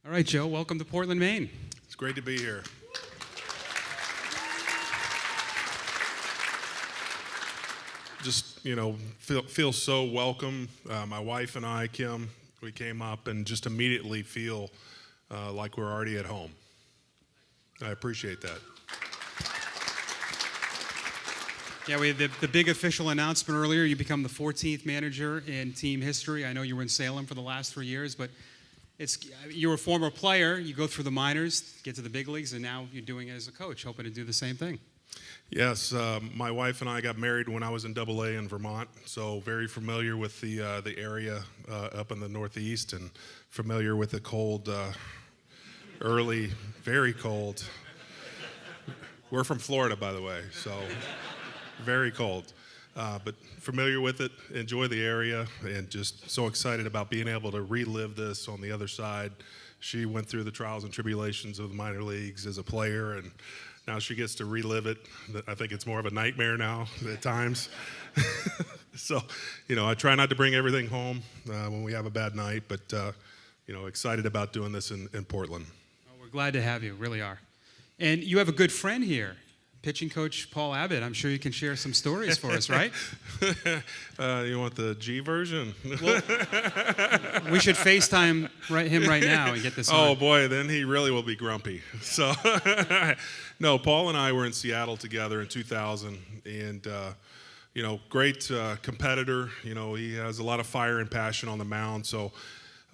All right, Joe, welcome to Portland, Maine. It's great to be here. Just, feel so welcome. My wife and I, Kim, we came up and just immediately feel like we're already at home. I appreciate that. Yeah, we had the big official announcement earlier. You become the 14th manager in team history. I know you were in Salem for the last 3 years, but you were a former player. You go through the minors, get to the big leagues, and now you're doing it as a coach, hoping to do the same thing. Yes, my wife and I got married when I was in AA in Vermont, so very familiar with the area up in the Northeast and familiar with the cold, early, very cold. We're from Florida, by the way, so very cold. But familiar with it, enjoy the area, and just so excited about being able to relive this on the other side. She went through the trials and tribulations of the minor leagues as a player, and now she gets to relive it. I think it's more of a nightmare now at times. So, I try not to bring everything home when we have a bad night, but, excited about doing this in Portland. Well, we're glad to have you, really are. And you have a good friend here. Pitching coach Paul Abbott. I'm sure you can share some stories for us, right? You want the G version? Well, we should FaceTime him right now and get this on. Oh, boy, then he really will be grumpy. So, no, Paul and I were in Seattle together in 2000, and, great competitor. He has a lot of fire and passion on the mound, so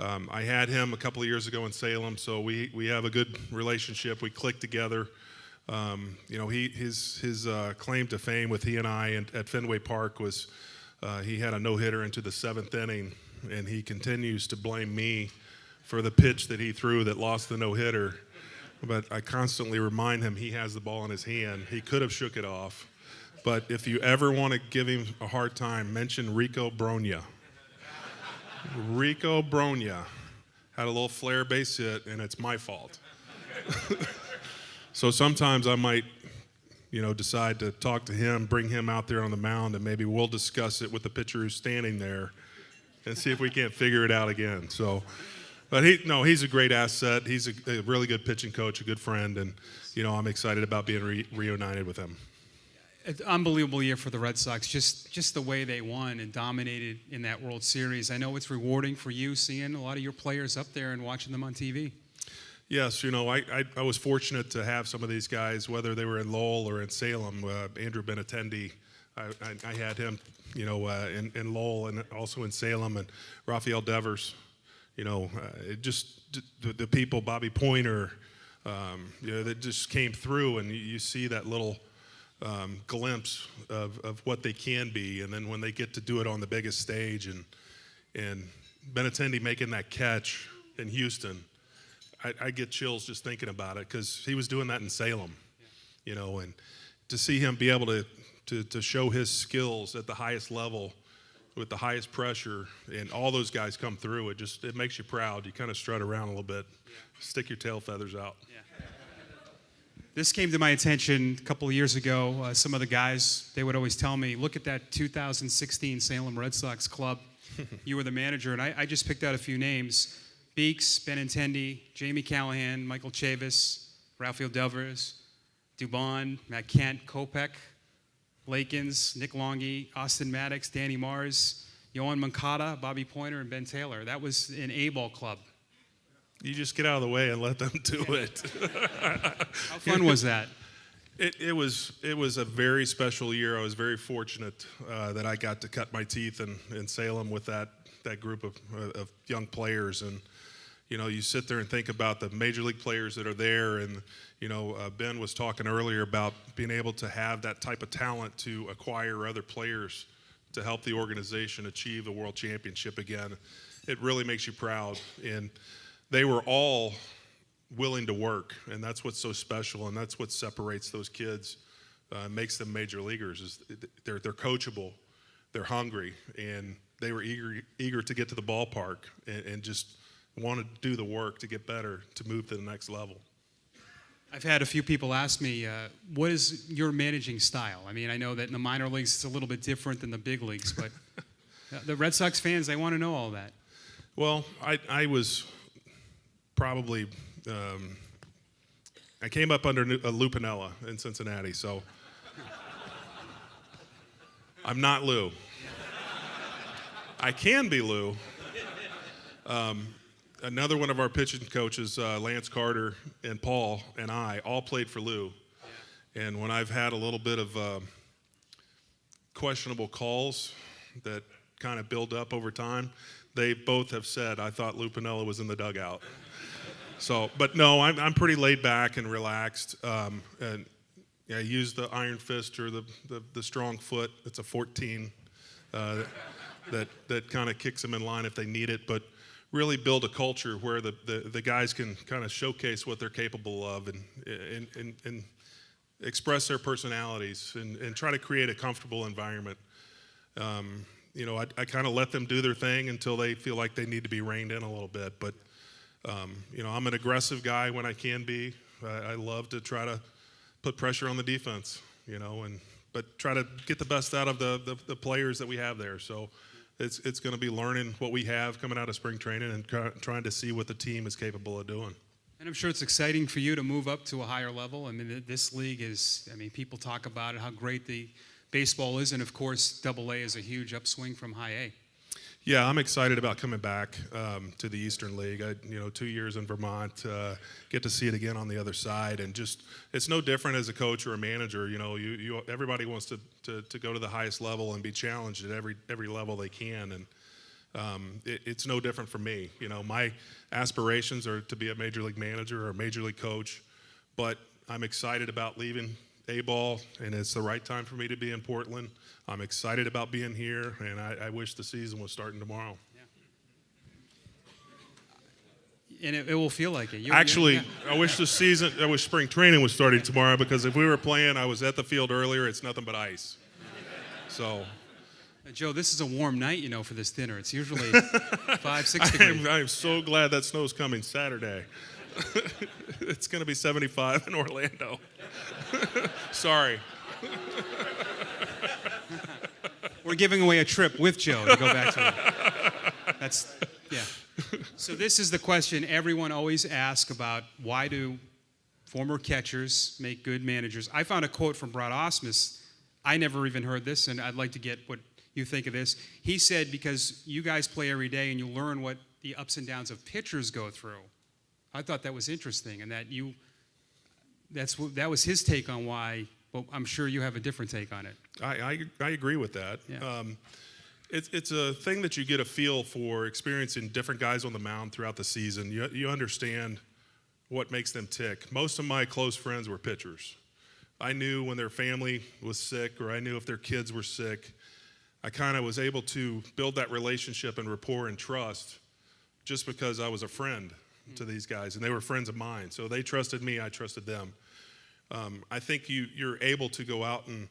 I had him a couple of years ago in Salem, so we have a good relationship. We click together. His claim to fame with he and I at Fenway Park was he had a no-hitter into the 7th inning, and he continues to blame me for the pitch that he threw that lost the no-hitter. But I constantly remind him he has the ball in his hand. He could have shook it off. But if you ever want to give him a hard time, mention Rico Bronya. Rico Bronya had a little flare base hit, and it's my fault. So sometimes I might, decide to talk to him, bring him out there on the mound, and maybe we'll discuss it with the pitcher who's standing there and see if we can't figure it out again. So, but he's a great asset. He's a really good pitching coach, a good friend, and, I'm excited about being reunited with him. It's an unbelievable year for the Red Sox, just the way they won and dominated in that World Series. I know it's rewarding for you seeing a lot of your players up there and watching them on TV. Yes, I was fortunate to have some of these guys, whether they were in Lowell or in Salem. Andrew Benintendi, I had him, in Lowell and also in Salem, and Rafael Devers, just the people, Bobby Pointer, that just came through, and you see that little glimpse of what they can be, and then when they get to do it on the biggest stage, and Benintendi making that catch in Houston, I get chills just thinking about it because he was doing that in Salem, and to see him be able to show his skills at the highest level with the highest pressure and all those guys come through, it makes you proud. You kind of strut around a little bit, stick your tail feathers out. Yeah. This came to my attention a couple of years ago. Some of the guys, they would always tell me, look at that 2016 Salem Red Sox club. You were the manager, and I just picked out a few names. Beeks, Benintendi, Jamie Callahan, Michael Chavis, Rafael Devers, Dubon, Matt Kent, Kopech, Lakins, Nick Longy, Austin Maddox, Danny Mars, Yohan Moncada, Bobby Pointer, and Ben Taylor. That was an A-ball club. You just get out of the way and let them do it. How fun was that? It was a very special year. I was very fortunate that I got to cut my teeth in Salem with that group of young players, and you sit there and think about the major league players that are there, and Ben was talking earlier about being able to have that type of talent to acquire other players to help the organization achieve the world championship again. It really makes you proud, and they were all willing to work, and that's what's so special, and that's what separates those kids, makes them major leaguers. Is they're coachable, they're hungry, and they were eager to get to the ballpark and just wanted to do the work to get better, to move to the next level. I've had a few people ask me, what is your managing style? I mean, I know that in the minor leagues it's a little bit different than the big leagues, but the Red Sox fans, they want to know all that. Well, I was probably I came up under Lou Piniella in Cincinnati, so I'm not Lou. I can be Lou. Another one of our pitching coaches, Lance Carter and Paul and I, all played for Lou. And when I've had a little bit of questionable calls that kind of build up over time, they both have said, I thought Lou Piniella was in the dugout. So, but no, I'm pretty laid back and relaxed. And I use the iron fist or the strong foot. It's a 14 that kind of kicks them in line if they need it. But really build a culture where the guys can kind of showcase what they're capable of and express their personalities and try to create a comfortable environment. You know, I kind of let them do their thing until they feel like they need to be reined in a little bit. But, you know, I'm an aggressive guy when I can be. I love to try to put pressure on the defense, you know, but try to get the best out of the players that we have there. So it's going to be learning what we have coming out of spring training and trying to see what the team is capable of doing. And I'm sure it's exciting for you to move up to a higher level. I mean, this league is, I mean, people talk about it, how great the baseball is, and of course, AA is a huge upswing from high A. Yeah, I'm excited about coming back to the Eastern League. 2 years in Vermont, get to see it again on the other side, and just it's no different as a coach or a manager. You know, everybody wants to go to the highest level and be challenged at every level they can, and it's no different for me. You know, my aspirations are to be a major league manager or a major league coach, but I'm excited about leaving A-ball, and it's the right time for me to be in Portland. I'm excited about being here, and I wish the season was starting tomorrow. Yeah. And it will feel like it. Actually, I wish spring training was starting tomorrow, because if we were playing, I was at the field earlier, it's nothing but ice. So. Joe, this is a warm night, you know, for this dinner. It's usually 5-6 degrees. I am so glad that snow's coming Saturday. It's going to be 75 in Orlando. Sorry. We're giving away a trip with Joe to go back to it. That's, yeah. So this is the question everyone always asks about: why do former catchers make good managers? I found a quote from Brad Osmus. I never even heard this, and I'd like to get what you think of this. He said, because you guys play every day and you learn what the ups and downs of pitchers go through. I thought that was interesting, and that was his take on why. Well, I'm sure you have a different take on it. I agree with that. Yeah. It's a thing that you get a feel for experiencing different guys on the mound throughout the season. You understand what makes them tick. Most of my close friends were pitchers. I knew when their family was sick, or I knew if their kids were sick. I kind of was able to build that relationship and rapport and trust just because I was a friend to these guys, and they were friends of mine. So they trusted me, I trusted them. I think you're able to go out and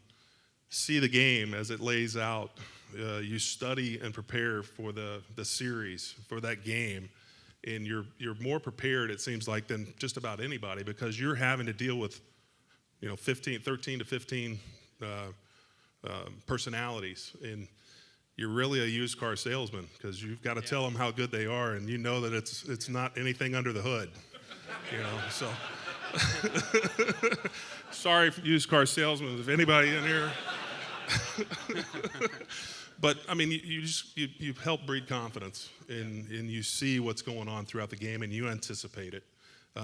see the game as it lays out. You study and prepare for the series, for that game, and you're more prepared, it seems like, than just about anybody, because you're having to deal with 13 to 15 personalities, and you're really a used car salesman, because you've got to tell them how good they are, and you know that it's not anything under the hood, so sorry, used car salesmen, if anybody in here. But I mean, you help breed confidence, and you see what's going on throughout the game, and you anticipate it,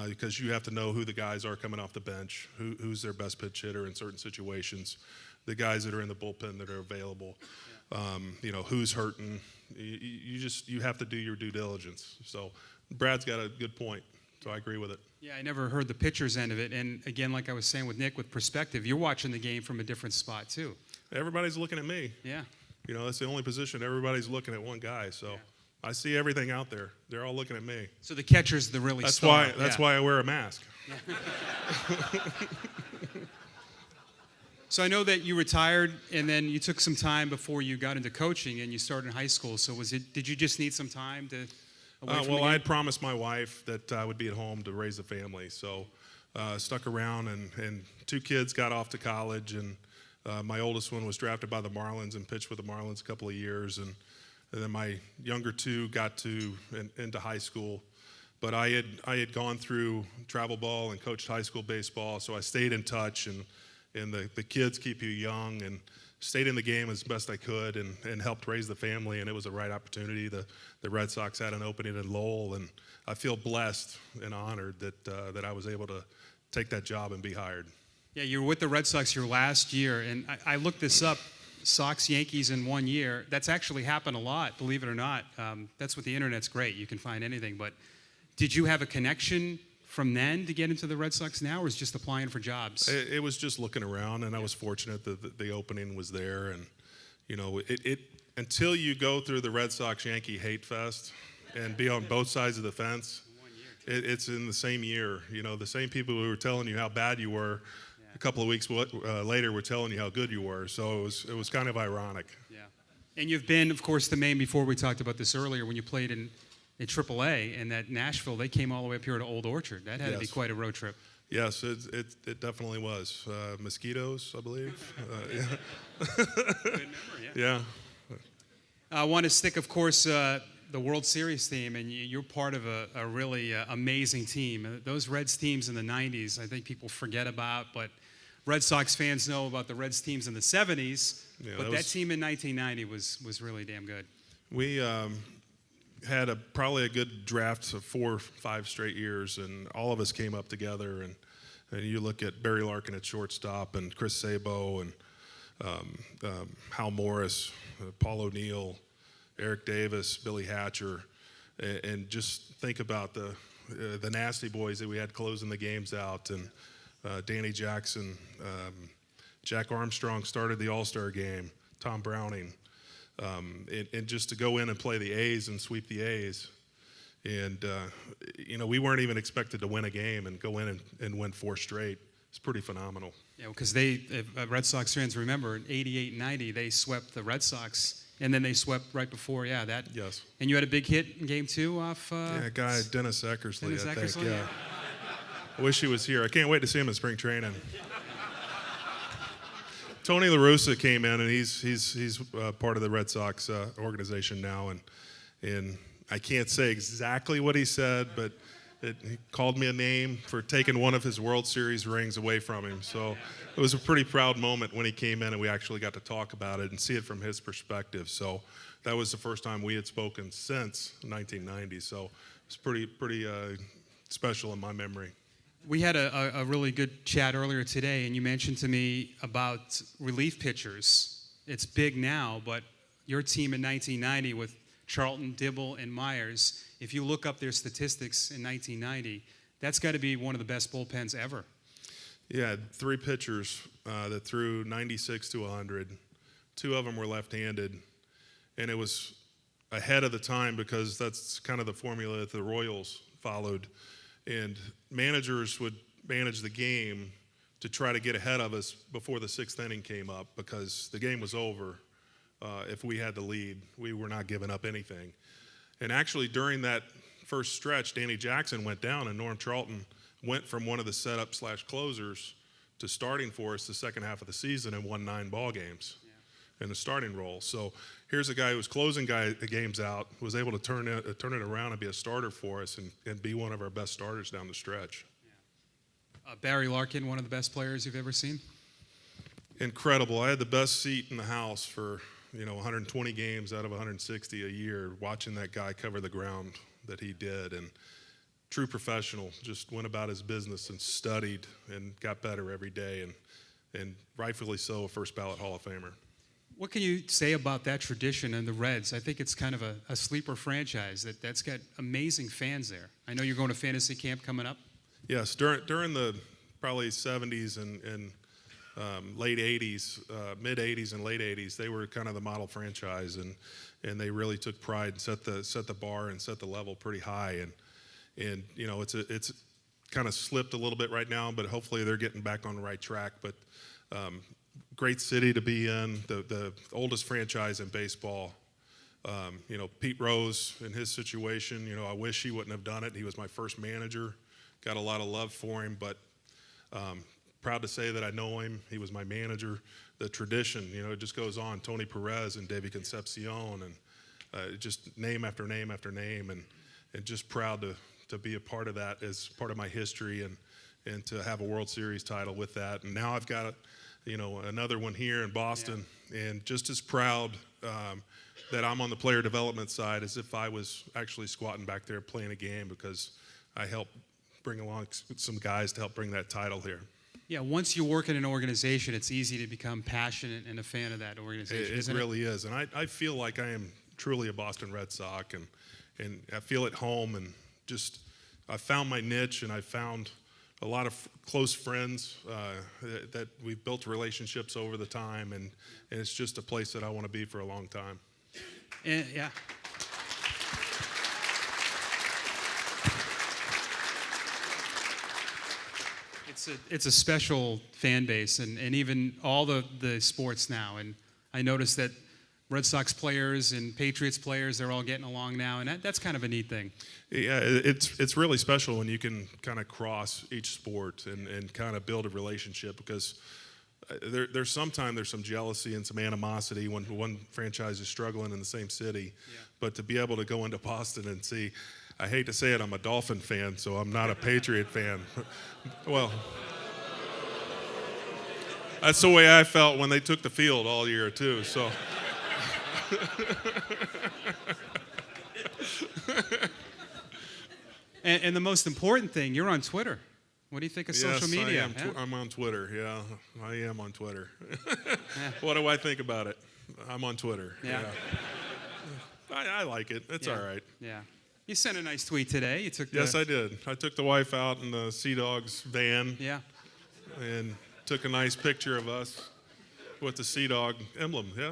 because you have to know who the guys are coming off the bench, who's their best pitch hitter in certain situations, the guys that are in the bullpen that are available, who's hurting. You have to do your due diligence. So Brad's got a good point, so I agree with it. Yeah, I never heard the pitcher's end of it. And again, like I was saying with Nick, with perspective, you're watching the game from a different spot too. Everybody's looking at me. Yeah. That's the only position everybody's looking at one guy. So yeah. I see everything out there. They're all looking at me. So the catcher's the really star. That's why I wear a mask. So I know that you retired, and then you took some time before you got into coaching, and you started in high school. So did you just need some time to? Well, I had promised my wife that I would be at home to raise a family, so stuck around, and 2 kids got off to college, and my oldest one was drafted by the Marlins and pitched with the Marlins a couple of years, and then my younger 2 got into high school. but I had gone through travel ball and coached high school baseball, so I stayed in touch, and the kids keep you young, and stayed in the game as best I could, and helped raise the family, and it was the right opportunity. The Red Sox had an opening in Lowell, and I feel blessed and honored that I was able to take that job and be hired. Yeah, you were with the Red Sox your last year, and I looked this up. Sox, Yankees in 1 year. That's actually happened a lot, believe it or not. That's what the internet's great. You can find anything. But did you have a connection from then to get into the Red Sox now, or was it just applying for jobs? It was just looking around, and I was fortunate that the opening was there. And, you know, it until you go through the Red Sox-Yankee hate fest and be on both sides of the fence, it's in the same year. You know, the same people who were telling you how bad you were a couple of weeks later were telling you how good you were. So it was kind of ironic. Yeah. And you've been, of course, the main, before we talked about this earlier, when you played in AAA, and that Nashville, they came all the way up here to Old Orchard. That had to be quite a road trip. Yes, it definitely was. Mosquitoes, I believe. Yeah. Good memory, Yeah. I want to stick, of course, the World Series theme, and you're part of a really amazing team. Those Reds teams in the 90s, I think people forget about, but Red Sox fans know about the Reds teams in the 70s, but that team in 1990 was really damn good. We had probably a good draft of 4 or 5 straight years, and all of us came up together. And you look at Barry Larkin at shortstop, and Chris Sabo, and Hal Morris, Paul O'Neill, Eric Davis, Billy Hatcher, and just think about the nasty boys that we had closing the games out, and Danny Jackson, Jack Armstrong started the All-Star game, Tom Browning, and just to go in and play the A's and sweep the A's. And, you know, we weren't even expected to win a game, and go in and win 4 straight. It's pretty phenomenal. Yeah, because Red Sox fans remember, in 88 and 90, they swept the Red Sox, and then they swept right before, that. Yes. And you had a big hit in Game 2 off... guy, Dennis Eckersley, Dennis I think. Eckersley? Yeah. I wish he was here. I can't wait to see him in spring training. Tony La Russa came in, and he's part of the Red Sox organization now, and I can't say exactly what he said, but he called me a name for taking one of his World Series rings away from him. So it was a pretty proud moment when he came in, and we actually got to talk about it and see it from his perspective. So that was the first time we had spoken since 1990. So it's pretty special in my memory. We had a really good chat earlier today, and you mentioned to me about relief pitchers. It's big now, but your team in 1990 with Charlton, Dibble, and Myers, if you look up their statistics in 1990, that's got to be one of the best bullpens ever. Yeah, 3 pitchers that threw 96 to 100. 2 of them were left-handed, and it was ahead of the time because that's kind of the formula that the Royals followed. And managers would manage the game to try to get ahead of us before the 6th inning came up, because the game was over. If we had the lead, we were not giving up anything. And actually, during that first stretch, Danny Jackson went down, and Norm Charlton went from one of the setup/closers to starting for us the second half of the season and won 9 ball games in the starting role. So here's a guy who was closing games out, was able to turn it around and be a starter for us, and be one of our best starters down the stretch. Barry Larkin, one of the best players you've ever seen? Incredible. I had the best seat in the house for 120 games out of 160 a year, watching that guy cover the ground that he did. And true professional, just went about his business and studied and got better every day, and rightfully so, a first ballot Hall of Famer. What can you say about that tradition and the Reds? I think it's kind of a sleeper franchise that's got amazing fans there. I know you're going to fantasy camp coming up. Yes, during the probably 70s and late 80s, mid 80s and late 80s, they were kind of the model franchise, and they really took pride and set the bar and set the level pretty high. And it's kind of slipped a little bit right now, but hopefully they're getting back on the right track. But great city to be in, the oldest franchise in baseball. Pete Rose in his situation, I wish he wouldn't have done it. He was my first manager, got a lot of love for him, but proud to say that I know him. He was my manager. The tradition, it just goes on. Tony Perez and Davey Concepcion, and just name after name after name, and just proud to be a part of that as part of my history, and to have a World Series title with that. And now I've got, another one here in Boston, and just as proud that I'm on the player development side as if I was actually squatting back there playing a game, because I helped bring along some guys to help bring that title here. Yeah, once you work in an organization, it's easy to become passionate and a fan of that organization. It really is, and I feel like I am truly a Boston Red Sox, and I feel at home, and just I found my niche, and I found a lot of close friends that we've built relationships over the time, and it's just a place that I want to be for a long time. And, yeah. It's a special fan base, and even all the sports now. And I noticed that Red Sox players and Patriots players, they're all getting along now, and that's kind of a neat thing. Yeah, it's really special when you can kind of cross each sport and kind of build a relationship, because there's sometimes some jealousy and some animosity when one franchise is struggling in the same city. Yeah. But to be able to go into Boston and see, I hate to say it, I'm a Dolphin fan, so I'm not a Patriot fan. Well, that's the way I felt when they took the field all year too. So. And the most important thing, you're on Twitter. What do you think of social media? I'm on Twitter. Yeah, I am on Twitter. What do I think about it? I'm on Twitter. Yeah. I like it. It's all right. Yeah. You sent a nice tweet today. You took. Yes, I did. I took the wife out in the Sea Dogs van. Yeah. And took a nice picture of us with the Sea Dog emblem. Yeah.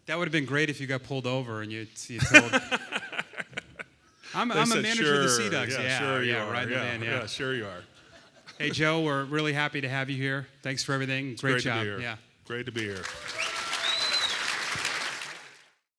That would have been great if you got pulled over and you told. I'm a manager of the Sea Dogs. Yeah, sure you are. Right in the van. Yeah, sure you are. Hey, Joe, we're really happy to have you here. Thanks for everything. Great job. Yeah. Great to be here.